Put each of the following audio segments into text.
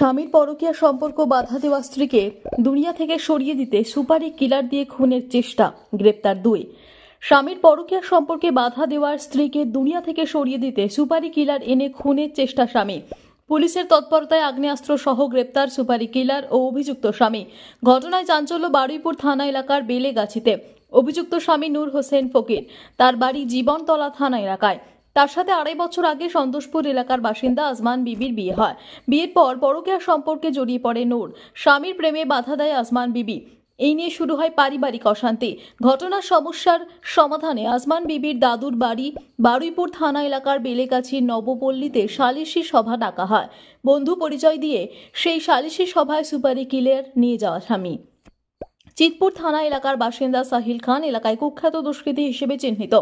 স্বামীর পরকীয়া সম্পর্ক বাধা দেওয়া স্ত্রীকে দুনিয়া থেকে সরিয়ে দিতে সুপারি কিলার দিয়ে খুনের চেষ্টা, গ্রেপ্তার 2। স্বামীর পরকীয়া সম্পর্কে বাধা দেওয়ার স্ত্রীকে দুনিয়া থেকে সরিয়ে দিতে সুপারি কিলার এনে খুনের চেষ্টা স্বামী। পুলিশের তৎপরতায় আগ্নেয়াস্ত্র সহ গ্রেপ্তার সুপারি কিলার ও অভিযুক্ত স্বামী। ঘটনায় চাঞ্চল্য বারুইপুর থানা এলাকার বেলেগাছিতে। অভিযুক্ত স্বামী নূর হোসেন ফকির, তার বাড়ি জীবনতলা থানা এলাকায়। তার সাথে 2.5 বছর আগে সন্তোষপুর এলাকার বাসিন্দা আসমান বিবির বিয়ে হয়। বিয়ের পর পরকীয়া সম্পর্কে জড়িয়ে পড়ে নূর। স্বামীর প্রেমে বাধা দেয় আসমান বিবি। এই নিয়ে শুরু হয় পারিবারিক অশান্তি। ঘটনার সমস্যার সমাধানে আসমান বিবির দাদুর বাড়ি বারুইপুর থানা এলাকার বেলেগাছির নবপল্লীতে সালিশি সভা ডাকা হয়। বন্ধু পরিচয় দিয়ে সেই সালিশি সভায় সুপারি কিলার নিয়ে যাওয়া স্বামী। চিতপুর থানা এলাকার বাসিন্দা সাহিল খান এলাকায় কুখ্যাত দুষ্কৃতী হিসেবে চিহ্নিত।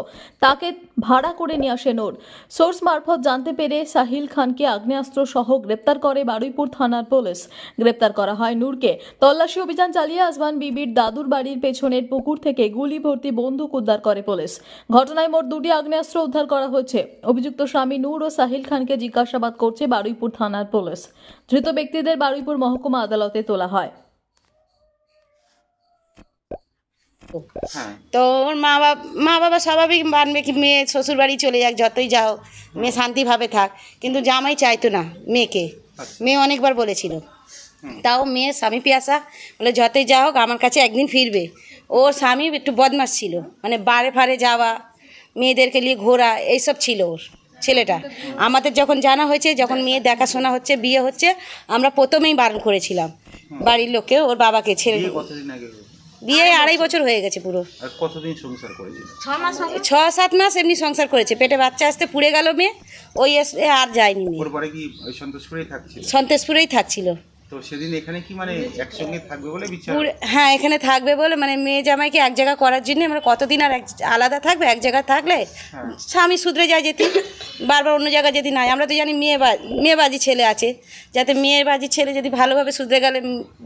তাকে ভাড়া করে নিয়ে আসে নূর। সোর্স মারফত জানতে পেরে সাহিল খানকে আগ্নেয়াস্ত্র সহ গ্রেপ্তার করে বারুইপুর থানার পুলিশ। গ্রেপ্তার করা হয় নূরকে। তল্লাশি অভিযান চালিয়ে আসমান বিবির দাদুর বাড়ির পেছনের পুকুর থেকে গুলি ভর্তি বন্দুক উদ্ধার করে পুলিশ। ঘটনায় মোট 2টি আগ্নেয়াস্ত্র উদ্ধার করা হয়েছে। অভিযুক্ত স্বামী নূর ও সাহিল খানকে জিজ্ঞাসাবাদ করছে বারুইপুর থানার পুলিশ। ধৃত ব্যক্তিদের বারুইপুর মহকুমা আদালতে তোলা হয়। তো ওর মা বাবা স্বাভাবিক মানবে কি মেয়ে শ্বশুর বাড়ি চলে যাক, যতই যাও মেয়ে শান্তিভাবে থাক, কিন্তু জামাই চাইতো না মেয়েকে। মেয়ে অনেকবার বলেছিল, তাও মেয়ে স্বামী পিয়াসা বলে যতই যা হোক আমার কাছে একদিন ফিরবে। ওর স্বামী একটু বদমাশ ছিল, মানে বারে ফারে যাওয়া, মেয়েদেরকে নিয়ে ঘোরা, এইসব ছিল ওর ছেলেটা। আমাদের যখন জানা হয়েছে, যখন মেয়ে দেখাশোনা হচ্ছে, বিয়ে হচ্ছে, আমরা প্রথমেই বারণ করেছিলাম বাড়ির লোককে, ওর বাবাকে। ছেলে বিয়ে 2.5 বছর হয়ে গেছে পুরো। আর কতদিন সংসার করেছিল? 6-7 মাস এমনি সংসার করেছে। পেটে বাচ্চা আসতে পুড়ে গেল মেয়ে, ওই এসে আর যায়নি মেয়ে। ওর পরে কি ওই সন্তোষপুরেই থাকছিল? সন্তোষপুরেই থাকছিল। তো সেদিন এখানে কি মানে একসঙ্গে থাকবে বলে বিচার? হ্যাঁ, এখানে থাকবে বলে, মানে মেয়ে জামাইকে এক জায়গা করার জন্য। আমরা কতদিন আর আলাদা থাকবে? এক জায়গায় থাকলে স্বামী শুধরে যায়, যেতে বারবার অন্য জায়গায় যদি নাই। আমরা তো জানি মেয়েবাজি ছেলে আছে, যাতে মেয়েবাজি ছেলে যদি ভালোভাবে শুধরে গেলে,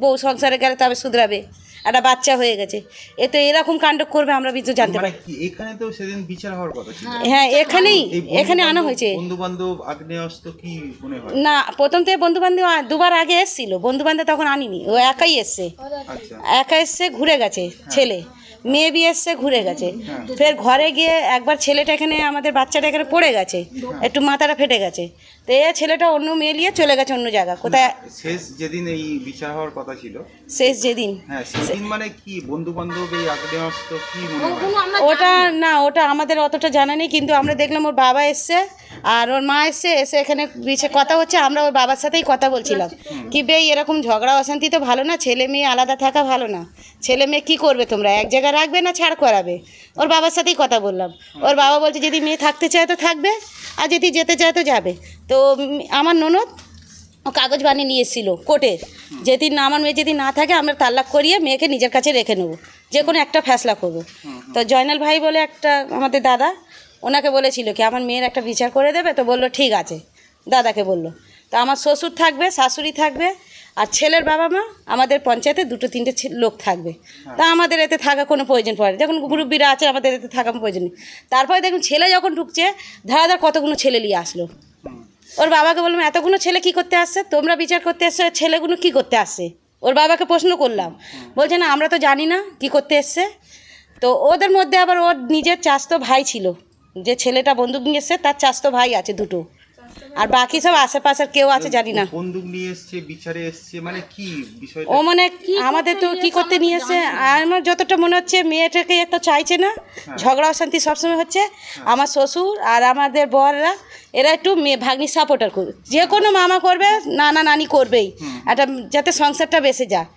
বউ সংসারে গেলে তবে শুধরাবে। একটা বাচ্চা হয়ে গেছে, এ তো এরকম কাণ্ড করবে আমরা তো জানতে পারি। এখানে তো সেদিন বিচার হওয়ার কথা ছিল। হ্যাঁ, এখানে আনা হয়েছে। বন্ধু বান্ধব আগ্নেয়াস্ত্র কি মনে হয়? না, প্রথম থেকে বন্ধু বান্ধব 2বার আগে এসেছিল, বন্ধু বান্ধব তখন আনিনি, ও একাই এসছে। একা এসছে, ঘুরে গেছে ছেলে। মেয়ে বিয়ে এসছে, ঘুরে গেছে। ফের ঘরে গিয়ে একবার ছেলেটা এখানে, আমাদের বাচ্চাটা এখানে পড়ে গেছে, একটু মাথাটা ফেটে গেছে। তো এই ছেলেটা অন্য মেয়ে নিয়ে চলে গেছে অন্য জায়গা। কোথায় শেষ যেদিন এই বিচার হওয়ার কথা ছিল, শেষ যেদিন, হ্যাঁ সেদিন মানে কি বন্ধু বান্ধব এই আগ্নেয়াস্ত্র কি মনে হয়? ওটা আমাদের অতটা জানা নেই, কিন্তু আমরা দেখলাম ওর বাবা এসছে আর ওর মা এসে এখানে কথা হচ্ছে। আমরা ওর বাবার সাথেই কথা বলছিলাম কি বেই এরকম ঝগড়া অশান্তি তো ভালো না, ছেলে মেয়ে আলাদা থাকা ভালো না। ছেলে মেয়ে কী করবে তোমরা, এক জায়গায় রাখবে না ছাড় করাবে? ওর বাবার সাথেই কথা বললাম। ওর বাবা বলছে যদি মেয়ে থাকতে চায় তো থাকবে, আর যদি যেতে চায় তো যাবে। তো আমার ননদ ও কাগজ বানিয়ে নিয়ে এসেছিল কোর্টের, যেদিন আমার মেয়ে যদি না থাকে আমরা তালাক করিয়ে মেয়েকে নিজের কাছে রেখে নেবো, যে কোনো একটা ফ্যাসলা করবো। তো জয়নাল ভাই বলে একটা আমাদের দাদা, ওনাকে বলেছিল কি আমার মেয়ের একটা বিচার করে দেবে। তো বললো ঠিক আছে, দাদাকে বললো। তো আমার শ্বশুর থাকবে, শাশুড়ি থাকবে, আর ছেলের বাবা মা, আমাদের পঞ্চায়েতে 2-3টে লোক থাকবে। তা আমাদের এতে থাকা কোনো প্রয়োজন পড়ে, যখন মুরব্বীরা আছে আমাদের এতে থাকা প্রয়োজন নেই। তারপরে দেখুন ছেলে যখন ঢুকছে, ধারাধার কতগুলো ছেলে নিয়ে আসলো। ওর বাবাকে বললাম এতগুলো ছেলে কি করতে আসছে, তোমরা বিচার করতে এসছো, ছেলেগুলো কি করতে আসছে? ওর বাবাকে প্রশ্ন করলাম, বলছে না আমরা তো জানি না কি করতে এসছে। তো ওদের মধ্যে আবার ওর নিজের চাচতো ভাই ছিল, যে ছেলেটা বন্দুক নিয়ে এসছে তার চাচতো ভাই আছে 2টো, আর বাকি সব আশেপাশের কেউ আছে জানি না। বন্দুক নিয়ে এসছে, বিচারে এসছে, মানে কি বিষয়? ও মানে আমাদের তো কি করতে নিয়ে এসে, আমার যতটা মনে হচ্ছে মেয়েটাকে একটা চাইছে না, ঝগড়া অশান্তি সবসময় হচ্ছে। আমার শ্বশুর আর আমাদের বররা এরা একটু মেয়ে ভাগ্নি সাপোর্টার করবে, যে কোনো মামা করবে, নানা নানি করবেই, একটা যাতে সংসারটা বেঁচে যায়।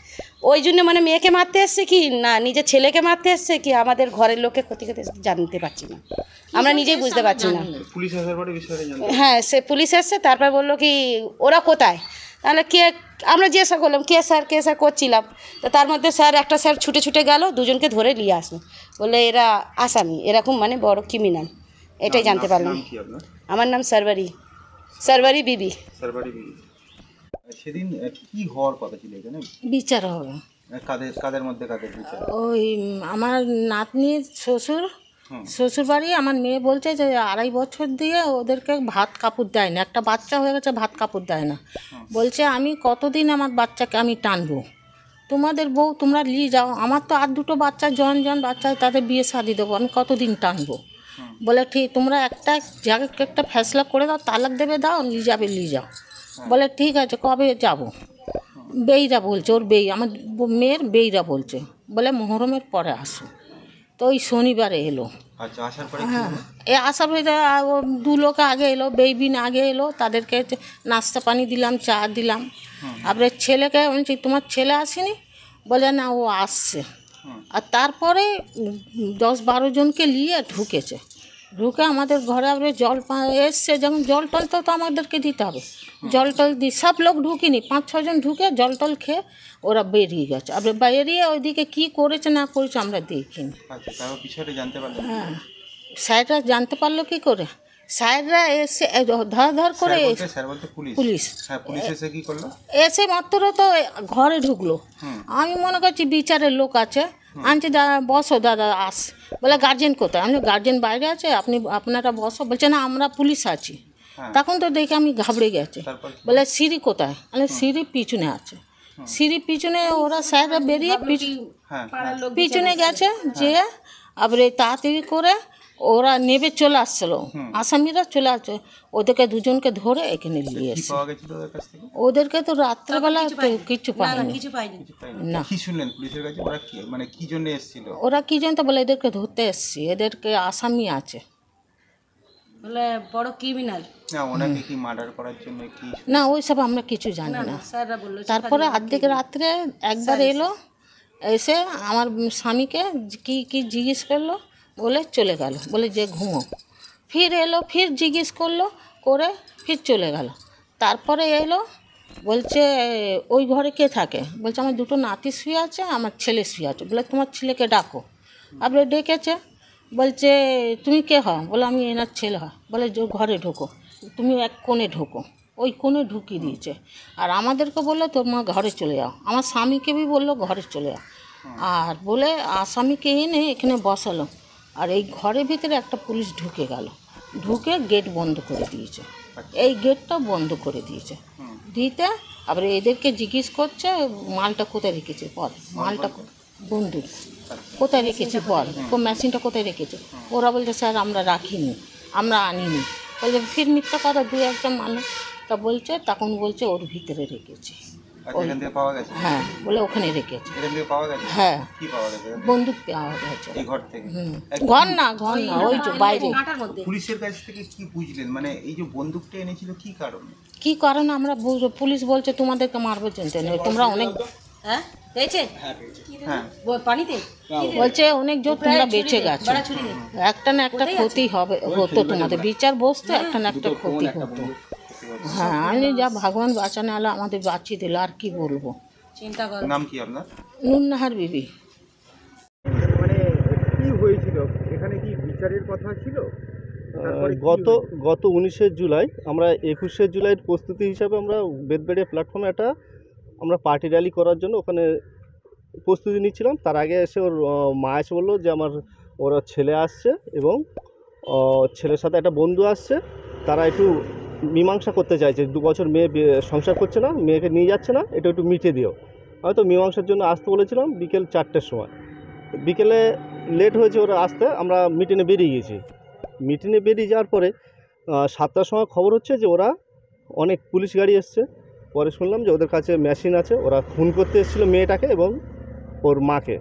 ওই জন্য মানে মেয়েকে মারতে এসছে কি না নিজের ছেলেকে মারতে এসছে কি আমাদের ঘরের লোককে ক্ষতি করতে জানতে পারছি না, আমরা নিজেই বুঝতে পারছি না। পুলিশ আসার পরে বিষয়টা জানতে, হ্যাঁ সে পুলিশ এসছে, তারপর বললো কি ওরা কোথায়, তাহলে কে, আমরা জিজ্ঞাসা করলাম কে স্যার করছিলাম। তো তার মধ্যে একটা স্যার ছুটে ছুটে গেল, 2জনকে ধরে নিয়ে আসলো, বললে এরা আসামি, এরকম মানে বড় ক্রিমিনাল। এটাই জানতে পারলাম। আমার নাম সরবারি বিবি। সেদিন কি হওয়ার কথা ছিল এখানে? বিচার হবে। কাদের মধ্যে কাদের বিচার? ওই আমার নাতনির শ্বশুর হুম। শ্বশুরবাড়ি আমার মেয়ে বলছে যে 2.5 বছর দিয়ে ওদেরকে ভাত কাপড় দেয় না, একটা বাচ্চা হয়ে গেছে ভাত কাপড় দেয় না। বলছে আমি কতদিন আমার বাচ্চাকে আমি টানবো, তোমাদের বউ তোমরা নিয়ে যাও, আমার তো আর 2টো বাচ্চা জন বাচ্চা, তাদের বিয়ে শাদি দেবো, আমি কতদিন টানবো। বলে ঠিক তোমরা একটা জায়গায় একটা ফেসলা করে দাও, তালাক দেবে দাও, নিয়ে যাও। বলে ঠিক আছে, কবে যাব? বেইরা বলছে, ওর আমার মেয়ের বেইরা বলছে, বলে মহরমের পরে আসো। তো ওই শনিবারে এলো। আচ্ছা, আসার পরে হ্যাঁ, আসার পরে 2 লোক আগে এলো, বেবিন আগে এলো, তাদেরকে নাস্তা পানি দিলাম, চা দিলাম। আপনার ছেলেকে বলছি তোমার ছেলে আসেনি? বলে না, ও আসছে। আর তারপরে 10-12 জনকে নিয়ে ঢুকে আমাদের ঘরে আবার জল এসছে, যেমন জল টল তো আমাদেরকে দিতে হবে, জল টল দিই, সব লোক ঢুকিনি, 5-6 জন ঢুকে জল টল খেয়ে ওরা বেরিয়ে গেছে। আবার বেরিয়ে ওইদিকে কী করেছে না করেছে আমরা দেখিনি। আচ্ছা, তারপর বিষয়টা জানতে পারলেন? হ্যাঁ, স্যাররা জানতে পারলো কি করে? স্যাররা এসে ধর করে স্যার বলতে পুলিশ হ্যাঁ, পুলিশ এসে কি করলো? এসে মাত্র তো ঘরে ঢুকলো। আমি মনে করছি বিচারের লোক আছে, আনছি দাদা বসো, দাদা আস। বলে গার্জেন কোথায়? আমি গার্জেন বাইরে আছে, আপনারা বসো। বলছে না আমরা পুলিশ আছি। তখন তো দেখে আমি ঘাবড়ে গেছে। বলে সিঁড়ি কোথায়? আমি সিঁড়ি পিছনে আছে। সিঁড়ি পিছনে ওরা স্যাররা বেরিয়ে পিছনে গেছে, যে আবার তাড়াতাড়ি করে ওরা নেবে চলে আসছিলো, আসামিরা চলে আসছে, ওদেরকে 2 জনকে ধরে এখানে নিয়ে এসে। ওদেরকে তো রাত্রেবেলা কিছু পায়নি। না, কি শুনলেন পুলিশের কাছে? ওরা কি মানে কি জন্য এসেছিল? ওরা কি জানতো? বলে এদেরকে ধরতে এসছি, এদেরকে আসামি আছে। বলে বড় ক্রিমিনাল। না, ওনাকে কি মার্ডার করার জন্য কি? না, ওই সব আমরা কিছু জানি না। তারপরে অর্ধেক রাত্রে একবার এলো, এসে আমার স্বামীকে কি জিজ্ঞেস করলো, বলে চলে গেল, বলে যে ঘুমো। ফির এলো, ফির জিজ্ঞেস করলো, করে ফির চলে গেল। তারপরে এলো, বলছে ওই ঘরে কে থাকে? বলছে আমার 2টো নাতি শুয়ে আছে, আমার ছেলে শুয়ে আছে। বলে তোমার ছেলেকে ডাকো। আপনি ডেকেছে, বলছে তুমি কে হও? বলে আমি এনার ছেলে হয়। বলে যে ঘরে ঢোকো, তুমি এক কোণে ঢোকো। ওই কোণে ঢুকিয়ে দিয়েছে। আর আমাদেরকে বললো তোমার ঘরে চলে যাও। আমার স্বামীকে বি বললো ঘরে চলে যাও। আর বলে আসামিকে এনে এখানে বসালো। আর এই ঘরের ভিতরে একটা পুলিশ ঢুকে গেল, ঢুকে গেট বন্ধ করে দিয়েছে। এই গেটটা বন্ধ করে দিয়েছে। দিতে আবার এদেরকে জিজ্ঞেস করছে মালটা কোথায় রেখেছে, বল মালটা বন্দুক কোথায় রেখেছি, বল মেশিনটা কোথায় রেখেছে। ওরা বলছে স্যার আমরা রাখিনি, আমরা আনিনি। বলছে ফির মিথ্যা কথা 2-1 জন মানুষ তা বলছে, তখন বলছে ওর ভিতরে রেখেছি। হ্যাঁ, বলে ওখানে রেখেছে। হ্যাঁ, বন্দুক পাওয়া গেছে। ঘর না ওই যে বাইরে। পুলিশের কাছ থেকে কি বুঝলেন, মানে এই যে বন্দুকটা এনেছিল কি কারণে? কি কারণে আমরা পুলিশ বলছে তোমাদেরকে মারবো চিনতে নেই, তোমরা অনেক বলছে অনেক জোর তোমরা বেঁচে গেছো, একটা না একটা ক্ষতি হতো তোমাদের, বিচার বসতো, একটা না একটা ক্ষতি হতো। হ্যাঁ, আমি যা ভগবান বাঁচানো হলো, আমাদের বাঁচিয়ে দিল, আর কি বলবো। চিন্তা করো। নাম কি আপনার? নুননাহার বিবি। মানে কি হয়েছিল এখানে, কি বিচারের কথা ছিল? গত 19শে জুলাই, আমরা 21শে জুলাইয়ের প্রস্তুতি হিসাবে আমরা বেদবেড়িয়া প্ল্যাটফর্মে একটা আমরা পার্টি র্যালি করার জন্য ওখানে প্রস্তুতি নিচ্ছিলাম। তার আগে এসে ওর মা এসে বললো যে ওর ছেলে আসছে এবং ছেলের সাথে একটা বন্ধু আসছে, তারা একটু মীমাংসা করতে চাইছে। 2 বছর মেয়ে সংসার করছে না, মেয়েকে নিয়ে যাচ্ছে না, এটা একটু মিটিয়ে দিও। হয়তো মীমাংসার জন্য আসতে বলেছিলাম বিকেল 4টের সময়। বিকেলে লেট হয়েছে ওরা আসতে, আমরা মিটিংয়ে বেরিয়ে গেছি। মিটিংয়ে বেরিয়ে যাওয়ার পরে 7টার সময় খবর হচ্ছে যে ওরা অনেক পুলিশ গাড়ি এসছে। পরে শুনলাম যে ওদের কাছে মেশিন আছে, ওরা খুন করতে এসেছিলো মেয়েটাকে এবং ওর মাকে,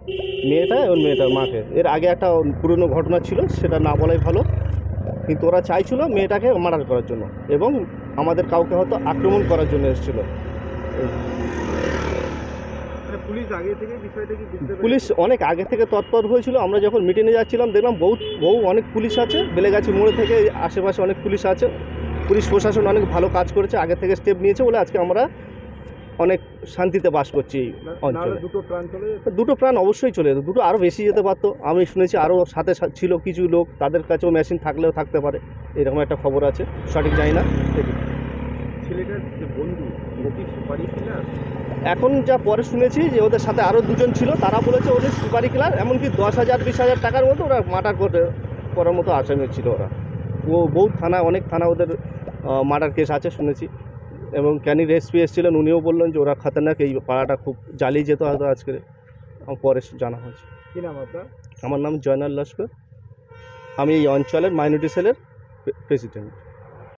মেয়েটা এবং মেয়েটার মাকে। এর আগে একটা পুরনো ঘটনা ছিল, সেটা না বলাই ভালো, কিন্তু ওরা চাইছিল মেয়েটাকে মার্ডার করার জন্য এবং আমাদের কাউকে হয়তো আক্রমণ করার জন্য এসেছিলো। পুলিশ অনেক আগে থেকে তৎপর হয়েছিল। আমরা যখন মিটিংয়ে যাচ্ছিলাম দেখলাম বহু অনেক পুলিশ আছে, বেলেগাছি মোড়ে থেকে আশেপাশে অনেক পুলিশ আছে। পুলিশ প্রশাসন অনেক ভালো কাজ করেছে, আগে থেকে স্টেপ নিয়েছে বলে আজকে আমরা অনেক শান্তিতে বাস করছি এই অঞ্চলে। 2টো প্রাণ অবশ্যই চলে যেত, 2টো আরও বেশি যেতে পারতো। আমি শুনেছি আরও সাথে ছিল কিছু লোক, তাদের কাছেও মেশিন থাকলেও থাকতে পারে, এরকম একটা খবর আছে, সঠিক জানি না। ছেলেটার যে বন্ধু সুপারি কিলার, এখন যা পরে শুনেছি যে ওদের সাথে আরও 2 জন ছিল, তারা বলেছে ওদের সুপারি কিলার, এমনকি 10,000-20,000 টাকার মতো ওরা মার্ডার করার মতো আসামি ছিল ওরা। ও বহু থানা, অনেক থানা ওদের মার্ডার কেস আছে শুনেছি। এবং ক্যানিং এসপি এসেছিলেন, উনিও বললেন যে ওরা খতরনাক, এই পাড়াটা খুব জ্বালিয়ে যেত হয়তো আজকে। আমার পরে জানা হয়েছে। কি নাম আপনার? আমার নাম জয়নাল লস্কর, আমি এই অঞ্চলের মাইনরিটি সেলের প্রেসিডেন্ট।